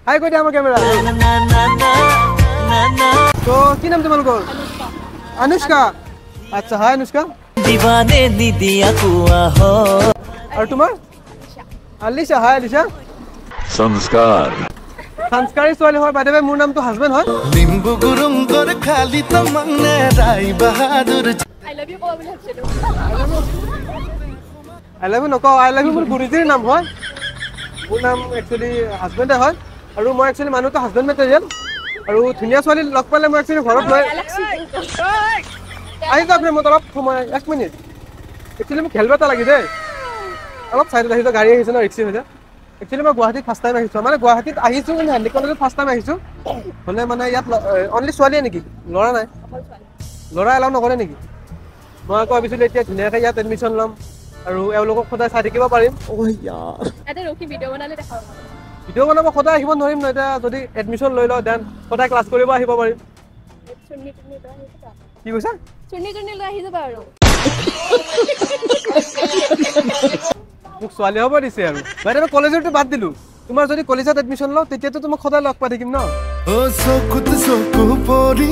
হাই কৈ দিয়া আমাৰ কেমেৰা তো কি নাম তোমালোকৰ অনুষ্কা আচ্ছা হাই অনুষ্কা दीवाने नी दिया कुआ हो আৰু তোমাৰ আলিশা হাই আলিশা संस्कार সংস্কাৰী ছোৱালী হয় বাইদেৱে মোৰ নামটো হাজবেণ্ড হয় लिंबू गुरुम कर खाली तमन्ने Rai Bahadur I love you কব বুলি ভাবছিলো আই লাভ ইউ নকওঁ আই লাভ ইউ মোৰ গুৰুজীৰ নাম হয় মোৰ নাম একচুৱেলি হাজবেণ্ডে হয় আৰু মই একচুৱেলি মানুহটো হাজবেণ্ড মেটেৰিয়েল আৰু ধুনীয়া ছোৱালী লগ পালে মই একচুৱেলি ঘৰত লৈ আহি যাওক মই অলপ সময় 1 মিনিট একচুৱেলি মোক হেলমেট এটা লাগে দেই অলপ চাইডত আহিছোঁ গাড়ী আহিছে ন ৰিক্সি হৈছে একচুৱেলি মই গুৱাহাটীত ফাৰ্ষ্ট টাইম আহিছোঁ মানে গুৱাহাটীত আহিছোঁ কিন্তু হেণ্ডি কলেজত ফাৰ্ষ্ট টাইম আহিছোঁ হ'লে মানে ইয়াত অনলি ছোৱালীয়ে নেকি ল'ৰা নাই ল'ৰা এলাও নকৰে নেকি মই আকৌ ভাবিছিলোঁ এতিয়া ধুনীয়াকৈ ইয়াত এডমিশ্যন ল'ম আৰু এওঁলোকক সদায় চাই থাকিব পাৰিম এটা ৰখি ভিডিঅ' বনালে দেখাব ভিডিঅ' বনাব সদায় আহিব নোৱাৰিম ন এতিয়া যদি এডমিশ্যন লৈ লওঁ দেন সদায় ক্লাছ কৰিব আহিব পাৰিম চুন্নি লৈ আহি যাবা কি কৈছা চুন্নি লৈ আহি যাবা আৰু মোক ছোৱালী হ'ব দিছে আৰু বাইদেউ কলেজৰটো বাদ দিলোঁ তোমাৰ যদি কলেজত এডমিশ্যন লওঁ তেতিয়াতো তোমাক সদায় লগ পাই থাকিম ন ओ सो खुद सो को पोरी